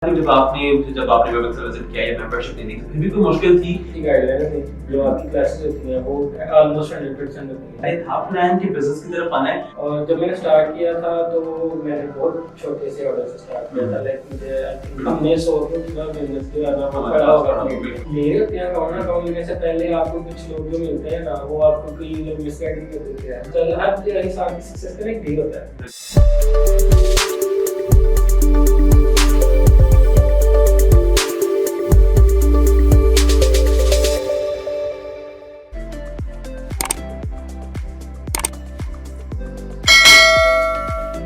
जब आपने वेब से विजिट किया या मेंबरशिप लेनी थी फिर भी कोई मुश्किल थी? गाइडलाइन थी जो आपकी क्लासेस होती हैं वो ऑलमोस्ट 100% होती हैं। था प्लान कि बिजनेस की तरफ आना है और जब मैंने स्टार्ट किया था तो मैंने बहुत छोटे से ऑर्डर से स्टार्ट किया था, लाइक मुझे हमने 100 रुपये का बिजनेस किया था, वो बड़ा होगा मेरे अपने अकाउंट लेने से पहले आपको कुछ लोग जो मिलते हैं ना वो आपको कई लोग मिसगाइड कर देते हैं। चल हर इंसान की सक्सेस का एक डे होता है।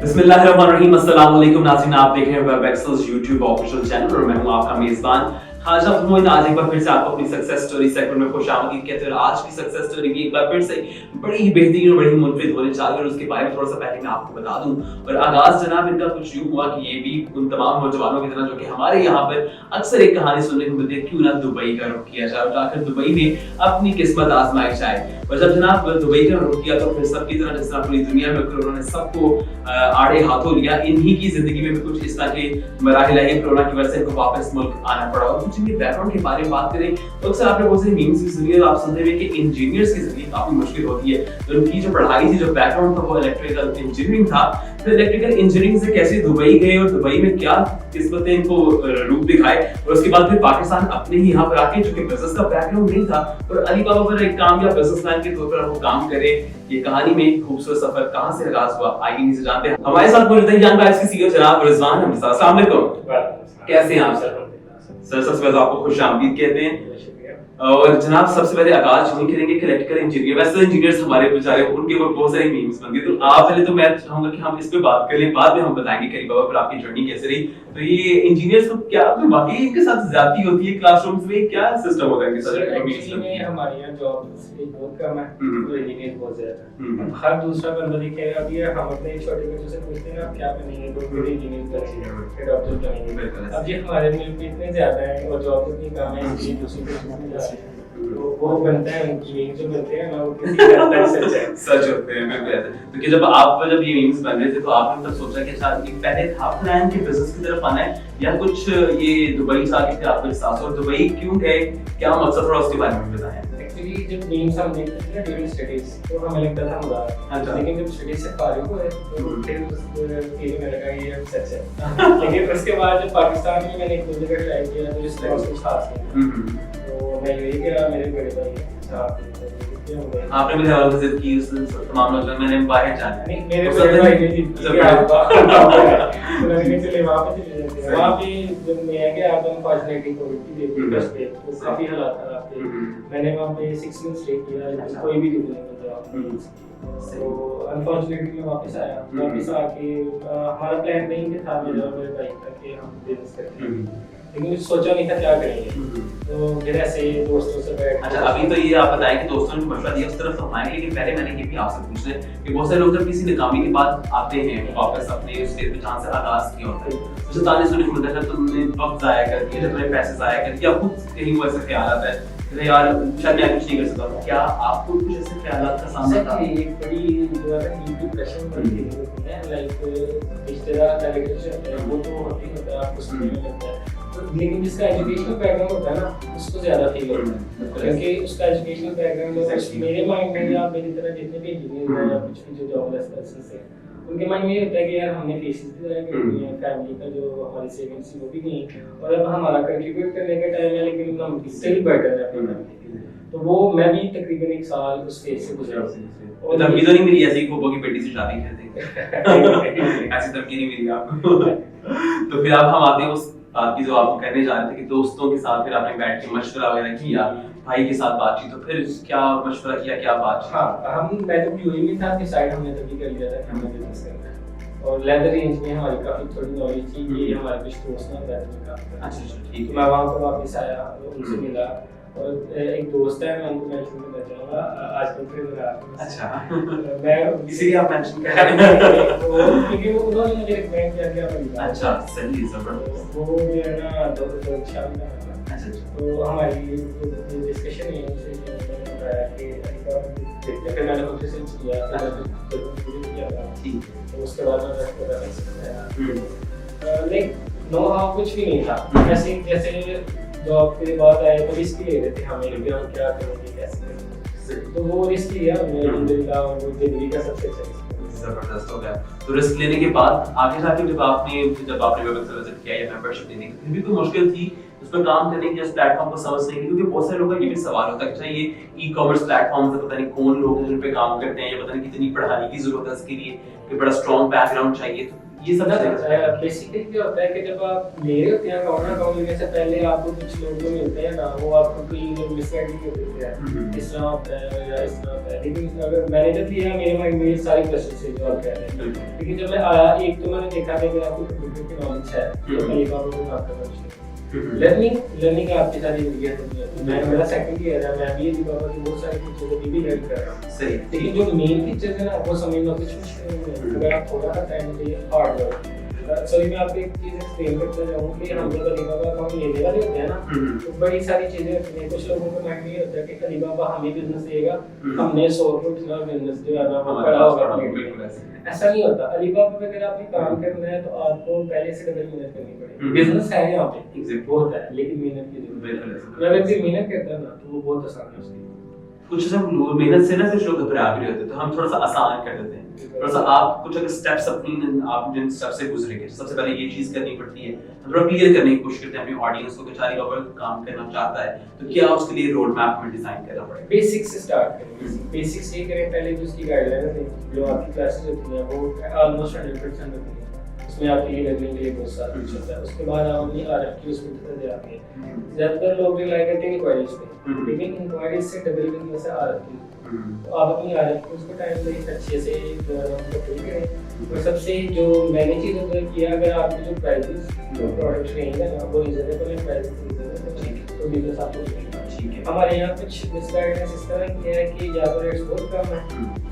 बिस्मिल्लाहिर्रहमानिर्रहीम, अस्सलाम वालेकुम नाज़रीन, आप देख रहे हैं वेब एक्सेल्स यूट्यूब ऑफिशियल चैनल और मैं हूं आपका मेजबान ख्वाजा फरमोद। आज एक बार फिर से आपको अपनी सक्सेस स्टोरी सेगमेंट में खुशामदीद कहते हैं। आज की सक्सेस स्टोरी भी एक बार फिर से बड़ी ही बेहतरीन और बड़ी ही मुनफरिद होने जा रही है और उसके बारे में थोड़ा सा पहले मैं आपको बता दूं। और आगाज जनाब इनका कुछ यूं हुआ कि ये भी उन तमाम नौजवानों की तरह जो कि हमारे यहाँ पर अक्सर एक कहानी सुनने को मिलती है, क्यों ना दुबई का रुख किया जाए और जाकर दुबई में अपनी किस्मत आजमाई जाए। और जब जनाब दुबई का रुख किया तो फिर सबकी तरह जिस तरह पूरी दुनिया में कोरोना ने सबको आड़े हाथों लिया, इन्हीं की जिंदगी में भी कुछ इस तरह के मराहिल आए कोरोना की वजह से इनको वापस मुल्क आना पड़ा। और कुछ इनके बैकग्राउंड के बारे में बात करें तो अक्सर आपने बहुत सारी मीम्स भी सुनी है, आप सुनते हुए कि इंजीनियर्स की जिंदगी काफी मुश्किल होती है। तो उनकी जो पढ़ाई थी, जो बैकग्राउंड था वो इलेक्ट्रिकल इंजीनियरिंग था। फिर इलेक्ट्रिकल इंजीनियरिंग से कैसे दुबई गए और दुबई में क्या किस्मतें इनको रूप दिखाए और उसके बाद फिर पाकिस्तान अपने ही यहाँ पर आके जो कि बिजनेस का बैकग्राउंड नहीं था और अली बाबा पर एक कामयाब बिजनेसमैन के तौर पर वो काम करे। ये कहानी में खूबसूरत सफर कहाँ से आगाज हुआ आइए इनसे जानते हैं। हमारे साथ मौजूद हैं यंग गाइड्स के सीईओ जनाब रिजवान अहमद साहब। अस्सलाम वालेकुम, कैसे हैं आप सर? सर सबसे पहले आपको खुशामदीद कहते हैं। और जनाब सबसे पहले आगाज यही करेंगे कि इलेक्ट्रिकल इंजीनियर, वैसे इंजीनियर्स हमारे बेचारे उनके ऊपर बहुत सारी मीम्स बन गई, तो आप पहले तो मैं चाहूंगा कि हम इस पे बात कर लें, बाद में हम बताएंगे कि बाबा फिर आपकी जर्नी कैसे रही। तो ये इंजीनियर्स को क्या कोई वाकई इनके साथ ज्यादती होती है क्लासरूम्स में, क्या सिस्टम होता है इनके साथ? एक्चुअली में हमारे यहाँ जॉब्स बहुत कम है तो इंजीनियर बहुत ज्यादा है। हर दूसरा बंदा दिखेगा अभी हम अपने छोटे बच्चों से पूछते हैं आप क्या बनेंगे, तो फिर इंजीनियर बनेंगे, डॉक्टर बनेंगे। अब ये हमारे मुल्क में इतने ज्यादा है और जॉब इतनी कम है इसलिए दूसरी को जा रहे हैं, तो वो बनता है उनकी जो बनते हैं ना वो किसी हद तक सच है, सच होते हैं बिल्कुल ऐसे। तो कि जब ये मीम्स बन रहे थे तो आपने तब सोचा कि शायद एक पहले था प्लान कि बिजनेस की तरफ आना है या कुछ ये दुबई से आके फिर आपको एहसास हुआ? दुबई क्यों गए, क्या मकसद थोड़ा उसके बारे में बताएं। एक्चुअली जब मीम्स हम देखते थे ना ड्यूरिंग स्टडीज तो हमें लगता था मजाक, लेकिन जब स्टडीज से फारिग हुए तो फिर फील में लगा ये सच है। लेकिन उसके बाद जब पाकिस्तान में मैंने खुद जगह ट्राई किया तो इस तरह कुछ खास नहीं। तो मैं यही कह मेरे बड़े भाई आपने भी हवाला विजिट की उस तमाम लोग मैंने बाहर जाना नहीं, मेरे बड़े भाई ने जब मैंने चले वहां पे जब मैं गया तो अनफॉर्चुनेटली कोविड की डेट बस पे तो काफी हालात खराब थे। मैंने वहां पे 6 मंथ स्टे किया, कोई भी रीजन नहीं था। तो अनफॉर्चुनेटली मैं वापस आया। वापस आके हमारा प्लान नहीं भी था मेरा और मेरे भाई का कि हम बिजनेस करेंगे, लेकिन सोचा नहीं था क्या करेंगे। तो फिर ऐसे दोस्तों से बैठ। अच्छा, अभी तो ये आप बताएं कि दोस्तों ने मशवरा दिया उस तरफ तो हमारे, लेकिन पहले मैंने ये भी आपसे पूछ लिया कि बहुत सारे लोग जब किसी नाकामी के बाद आते हैं वापस अपने उस स्टेज पे जहाँ से आगाज किया होता है, तो ताने सुनने को मिलता है तुमने वक्त जाया कर दिया, तुमने पैसे जाया कर दिया, खुद कहीं वो ऐसा ख्याल आता है यार शायद मैं कुछ नहीं कर सकता। क्या आपको कुछ ऐसे ख्यालात का सामना था? एक बड़ी जो है ना डिप्रेशन बनती है, लाइक रिश्तेदार डायरेक्टर है वो तो होती होता है, आपको सुनने में लगता है, लेकिन जिसका एजुकेशनल बैकग्राउंड होता है ना उसको ज्यादा फील होता है, क्योंकि उसका एजुकेशनल बैकग्राउंड मेरे माइंड में या मेरी तरह जितने भी इंजीनियर हैं या कुछ भी जो जॉबलेस पर्सन है उनके माइंड में ये होता है कि यार हमने फीस भी दिया करनी है, फैमिली का जो हमारी सेविंग्स वो भी नहीं और अब हमारा कंट्रीब्यूट करने का टाइम है, लेकिन हम स्टिल बेटर है अपनी फैमिली के लिए। तो वो मैं भी तकरीबन 1 साल उस फेज से गुजरा और धमकी तो नहीं मिली ऐसी फूफो की बेटी से शादी कर देंगे ऐसी धमकी नहीं मिली आपको? तो फिर अब हम आते हैं उस बात की जो आप कहने जा रहे थे कि दोस्तों के साथ फिर आपने बैठ के मशवरा वगैरह किया, भाई के साथ बातचीत, तो फिर क्या मशवरा किया, क्या बात? हाँ, मैं जब यूएई में था डिसाइड हमने तभी कर लिया था कि हमें बिजनेस करना है और लेदर रेंज में हमारी काफी थोड़ी नॉलेज थी कि हमारे कुछ दोस्त हैं लेदर में काम करते हैं। अच्छा ठीक है। मैं वहाँ पर वापस आया, उनसे मिला और एक दोस्त है मैं उनको मेंशन करना चाहूँगा, आजकल फिर मिला। अच्छा मैं इसीलिए आप मेंशन कर रहे हैं क्योंकि वो उन्होंने मुझे रिकमेंड किया कि आप मिला। अच्छा सही है, जबरदस्त। वो जो है ना दो शाम का। अच्छा तो हमारी डिस्कशन है उससे मैंने बताया कि देखते फिर मैंने खुद से किया था ठीक, तो उसके बाद मैं पता कर सकता है। लाइक नो हाउ कुछ भी नहीं था। ऐसे जैसे जॉब के बाद आए तो रिस्क ले रहे थे हमें कि हम क्या करेंगे कैसे करेंगे, तो वो रिस्क लिया हमने अल्हम्दुलिल्लाह, और वो जिंदगी का सबसे अच्छा रिस्क। जबरदस्त हो गया। तो रिस्क लेने के बाद आगे जाके जब आपने वेबसाइट विजिट किया या मेंबरशिप लेने की, फिर भी कोई मुश्किल थी उस पर काम करने की, इस प्लेटफॉर्म को समझने की? क्योंकि बहुत सारे लोगों का ये भी सवाल होता है कि अच्छा ये ई-कॉमर्स प्लेटफॉर्म से पता नहीं कौन लोग हैं जिन पे काम करते हैं, या पता नहीं कितनी पढ़ाई की जरूरत है इसके लिए, कि बड़ा स्ट्रांग बैकग्राउंड चाहिए, तो ये सब बेसिकली क्या होता है कि जब आप ले रहे होते हैं अकाउंट लेने से पहले आपको कुछ लोग जो मिलते हैं ना, वो आपको कोई मिसगाइडिंग कर देते हैं, इस तरह होता है या इस तरह होता है। लेकिन अगर मैंने जब लिया मेरे माइंड में ये सारी क्वेश्चन से जो आप कह रहे हैं, लेकिन जब मैं आया एक तो मैंने देखा कि अगर आपको कंप्यूटर की नॉलेज है तो अलीबाबा में काम करना चाहिए। लर्निंग आपकी सारी जिंदगी है। मैं मेरा सेकंड ईयर है, मैं भी अलीबाबा की बहुत सारी चीजें अभी भी लर्न कर रहा हूँ। सही। लेकिन जो मेन फीचर्स है ना वो समझना कुछ मुश्किल नहीं है अगर आप थोड़ा सा टाइम दे हार्ड वर्क। सॉरी मैं आपको एक चीज एक्सप्लेन करता जाऊँ कि हम जब अलीबाबा अकाउंट लेने वाले होते हैं ना, तो बड़ी सारी चीजें होती हैं। कुछ लोगों को माइंड में ये होता है कि अलीबाबा हमें बिजनेस देगा, हमने 100 रुपये बिजनेस जो है ना वो पड़ा होगा। ऐसा नहीं होता। अलीबाबा पे अगर आपने काम करना है तो आपको पहले से डबल मेहनत करनी पड़ेगी। बिजनेस है यहाँ पे बहुत है, लेकिन मेहनत की जरूरत है। अगर कोई मेहनत करता है ना तो वो बहुत आसान है उसके लिए। कुछ सब मेहनत से ना कुछ लोग घबरा भी होते हैं, तो हम थोड़ा सा आसान कर देते हैं। थोड़ा सा आप कुछ अगर स्टेप्स अपनी आप जिन स्टेप से गुजरेंगे, सबसे पहले ये चीज करनी पड़ती है, हम थोड़ा क्लियर करने की कोशिश करते हैं अपनी ऑडियंस को कि चारी का काम करना चाहता है तो क्या उसके लिए रोड मैप में डिजाइन करना पड़ेगा। बेसिक से स्टार्ट करें। बेसिक से करें पहले, जो उसकी गाइडलाइंस है जो आपकी क्लासेस होती हैं वो ऑलमोस्ट 100% होती है। उसमें आपके लिए लगने के लिए बहुत सारा कुछ होता है। उसके बाद आप अपनी आरएफक्यू उसमें तरह जाते हैं। ज्यादातर लोग रिलाई करते हैं इंक्वायरीज पे, लेकिन इंक्वायरीज से डबल बिजनेस है आरएफक्यू। तो आप अपनी आरएफक्यू को टाइम दें, अच्छे से उनको फिल करें। और सबसे जो मैंने चीज़ ऑब्जर्व किया, अगर आपके जो प्राइसेस जो प्रोडक्ट रेंज है ना वो रीजनेबल है, प्राइसेस तो बिजनेस आपको ठीक है। हमारे यहाँ कुछ मिसगाइडेंस इस तरह की है कि या तो रेट्स बहुत कम है,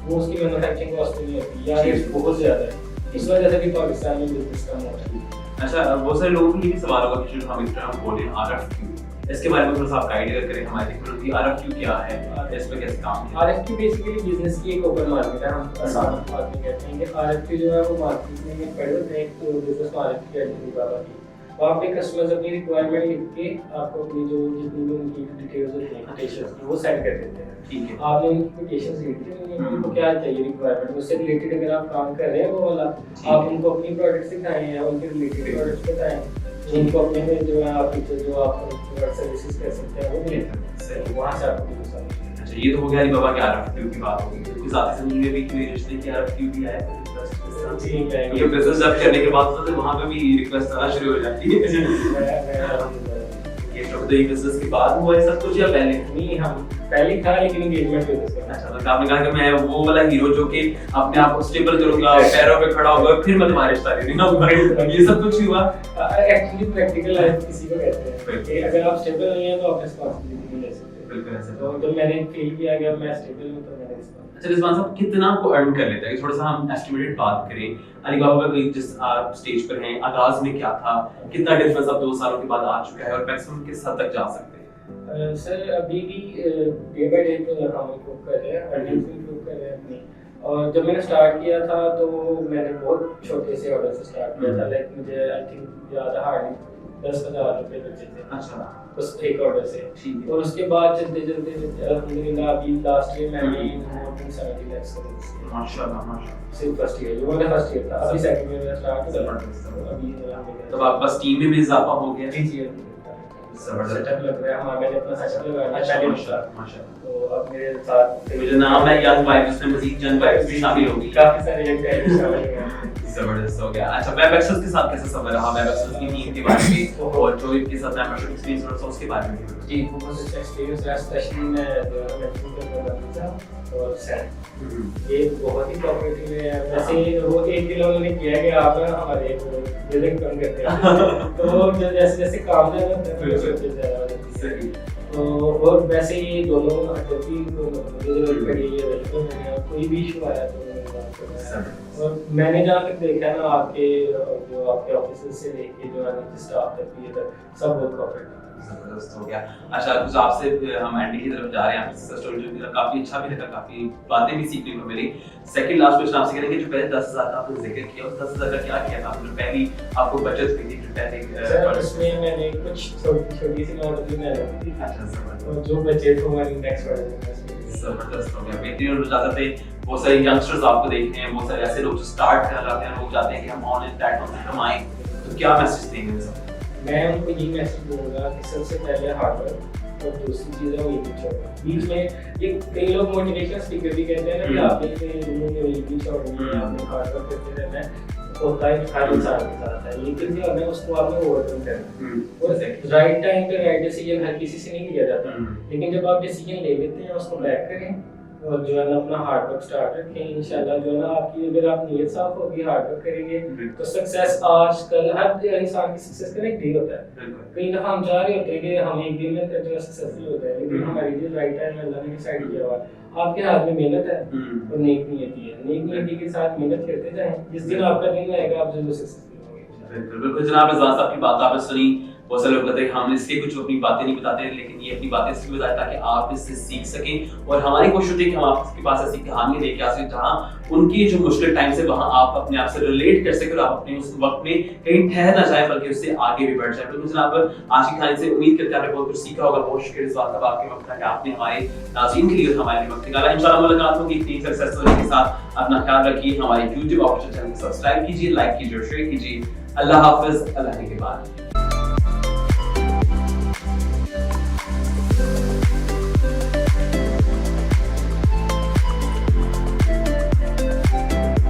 वो उसकी मैन्युफैक्चरिंग कॉस्ट नहीं होती, या रेट्स बहुत ज़्यादा है, इस वजह से भी पाकिस्तान में बिजनेस कम हो रहा है। अच्छा, बहुत सारे लोगों को ये भी सवाल होगा कि जो हम इस तरह बोले आरएफक्यू, इसके बारे में थोड़ा सा आप गाइड करें हमारे देखो आरएफक्यू क्या है, इस पे कैसे काम है। आरएफक्यू बेसिकली बिजनेस की एक ओपन मार्केट है। हम आसान बात में कहते हैं कि आरएफक्यू जो है वो मार्केट में पड़े होते हैं। तो बिजनेस में आरएफक्यू अलीबाबा की वहाँ पे कस्टमर्स अपनी रिक्वायरमेंट लिख के आपको अपनी जो जितनी भी उनकी डिटेल्स होती हैं, कोटेशंस वो सेंड कर देते हैं। ठीक है, आपने उनकी कोटेशंस लिख दी, उनको क्या चाहिए रिक्वायरमेंट, उससे रिलेटेड अगर आप काम कर रहे हैं वो वाला, आप उनको अपनी प्रोडक्ट्स दिखाएं या उनके रिलेटेड प्रोडक्ट्स बताएं, उनको अपने में जो है आप फीचर जो आप सर्विसेज कर सकते हैं वो मिले। सही, वहाँ से आपको कुछ समझ। अच्छा, ये तो हो गया अलीबाबा के आरएफक्यू की बात होगी। तो कुछ साथी समझ में भी कि मेरे रिश्ते की आरएफक्यू भी आया है, ठीक है। ये बिजनेस जब करने के बाद तो वहाँ पे भी रिक्वेस्ट आना शुरू हो जाती है। ये तो ये बिजनेस के बाद हुआ है सब कुछ या पहले? नहीं, हम पहले था लेकिन एंगेजमेंट पे थे। अच्छा, तो आपने कहा कि मैं वो वाला हीरो जो कि अपने आप को स्टेबल करूंगा, पैरों पे खड़ा होगा, फिर मैं तुम्हारे रिश्ता ले लूंगा, ये सब कुछ हुआ। एक्चुअली प्रैक्टिकल लाइफ किसी को कहते हैं कि अगर आप स्टेबल नहीं है तो आप रिस्पांसिबिलिटी नहीं ले सकते। बिल्कुल ऐसा। तो जब मैंने फील किया कि मैं स्टेबल हूं तो मैंने रिस्पांसिबिलिटी। अच्छा रिजवान साहब, कितना को अर्न कर लेता है? थोड़ा सा हम एस्टिमेटेड बात करें। अलीबाबा का जिस आप स्टेज पर हैं, आगाज में क्या था, कितना डिफरेंस अब 2 सालों के बाद आ चुका है और मैक्सिमम किस हद तक जा सकते हैं? सर अभी भी डे बाय डे तो हम इम्प्रूव कर रहे हैं, अर्निंग्स इम्प्रूव कर रहे हैं अपनी। और जब मैंने स्टार्ट किया था तो मैंने बहुत छोटे से ऑर्डर से स्टार्ट किया था। लाइक मुझे आई थिंक याद है हार्डली 10,000 रुपए बचे थे। अच्छा, बस एक ऑर्डर से। ठीक है। और उसके बाद चलते चलते अल्हम्दुलिल्लाह अभी लास्ट ईयर मैं भी मोर देन 70 लाख का बिजनेस। माशाल्लाह माशाल्लाह। सिर्फ फर्स्ट ईयर, वो मेरा फर्स्ट ईयर था। अभी सेकंड ईयर में स्टार्ट हुआ। अभी तब आपके पास टीम में भी इजाफा हो गया? जी जबरदस्त सेटअप लग रहा है। हमारा मैंने अपना सेटअप लगाया अच्छा, पहले माशाल्लाह। तो अब मेरे साथ मुझे नाम है यंग वाइब्स, उसमें मजीद यंग वाइब्स भी शामिल होगी। काफी सारे यंग वाइब्स शामिल हैं। जबरदस्त हो गया। अच्छा, वेब एक्सेस के साथ कैसा सफर रहा? वेब एक्सेस की टीम के बारे में और जो इनके साथ मेंबरशिप एक्सपीरियंस रहा उसके बारे में भी। जी, बहुत अच्छा एक्सपीरियंस रहा, स्पेशली मैं जो है मेंशन कर रहा था और सैन ये बहुत ही कोऑपरेटिव है। वैसे वो एक दिन उन्होंने किया कि आप ना हमारे बिलिंग कम करते हैं तो जैसे जैसे काम ज्यादा होता है तो सोचते ज्यादा सही। तो और वैसे ही दोनों हटती को मुझे जरूरत पड़ी है, कोई भी इशू आया तो और मैंने जहाँ तक देखा है ना, आपके जो आपके ऑफिस से लेके जो है ना स्टाफ तक भी तक सब बहुत कॉपरेट जबरदस्त हो गया। अच्छा कुछ आपसे हम एंडी की तरफ जा रहे हैं। आपकी स्टोरी जो मेरा काफी अच्छा भी लगा, काफी बातें भी सीखने को मिली। सेकंड लास्ट क्वेश्चन आपसे करेंगे, जो पहले 10,000 का आपने जिक्र किया, उस 10,000 का क्या किया था आपने? पहली आपको बचत हुई थी जो पहले उसमें मैंने कुछ छोटी सी नॉट भी मेहनत की। अच्छा और जो बचे थे हमारे नेक्स्ट वाले जबरदस्त हो गया। बेहतरीन। और जाते थे बहुत सारे यंगस्टर्स आपको देख रहे हैं, बहुत सारे ऐसे लोग जो स्टार्ट करना चाहते हैं, लोग चाहते हैं कि हम ऑनलाइन प्लेटफॉर्म से कमाएं, तो क्या मैसेज देंगे सब? मैं उनको यही मैसेज दूंगा कि सबसे पहले हार्ड वर्क और दूसरी चीज़ है वो छोड़ना। बीच में ये कई लोग मोटिवेशनल स्पीकर भी कहते हैं ना कि आपने छोड़नी है, आपने हार्ड वर्क करते रहना है, होता है हर इंसान के साथ है, लेकिन जो है उसको आपने ओवरकम करना है। और राइट टाइम पे राइट डिसीजन हर किसी से नहीं लिया जाता, लेकिन जब आप डिसीजन ले लेते हैं उसको बैक करें और जो है ना अपना हार्ड वर्क स्टार्ट रखें। इंशाल्लाह जो है ना आपकी अगर आप नीयत साफ होगी, हार्ड वर्क करेंगे तो सक्सेस आज कल हर इंसान की सक्सेस का एक डे होता है। कई दफा हम जा रहे होते हैं कि हम एक दिन में जो सक्सेसफुल होता है, लेकिन हमारी जो राइट टाइम अल्लाह ने डिसाइड किया हुआ है। आपके हाथ में मेहनत है और नेक नियति है, नेक नियति के साथ मेहनत करते जाएं, जिस दिन आपका दिन आएगा आप जरूर सक्सेसफुल होंगे। बिल्कुल बिल्कुल जनाब रिजवान साहब की बात आपने सुनी। बहुत सारे लोग कहते हैं हम इसलिए कुछ अपनी बातें नहीं बताते, लेकिन ये अपनी बातें इसलिए बताते ताकि आप इससे सीख सकें। और हमारी कोशिश होती है कि हम आपके पास ऐसी कहानियां लेके आ सकें जहां उनकी जो मुश्किल टाइम से वहां आप अपने आप से रिलेट कर सकें और आप अपने उस वक्त में कहीं ठहर ना जाए, बल्कि उससे आगे भी बढ़ जाए। बिल्कुल जनाब आज की कहानी से उम्मीद करते हैं आपने बहुत कुछ सीखा होगा। बहुत शुक्रिया इस बात का आपके वक्त का आपने हमारे नाज़रीन के लिए हमारे लिए वक्त निकाला। इंशाल्लाह मुलाकात होगी इतनी सक्सेस स्टोरी के साथ। अपना ख्याल रखिए, हमारे YouTube ऑफिशियल चैनल को सब्सक्राइब कीजिए, लाइक कीजिए और शेयर कीजिए। अल्लाह हाफिज, अल्लाह के बाद।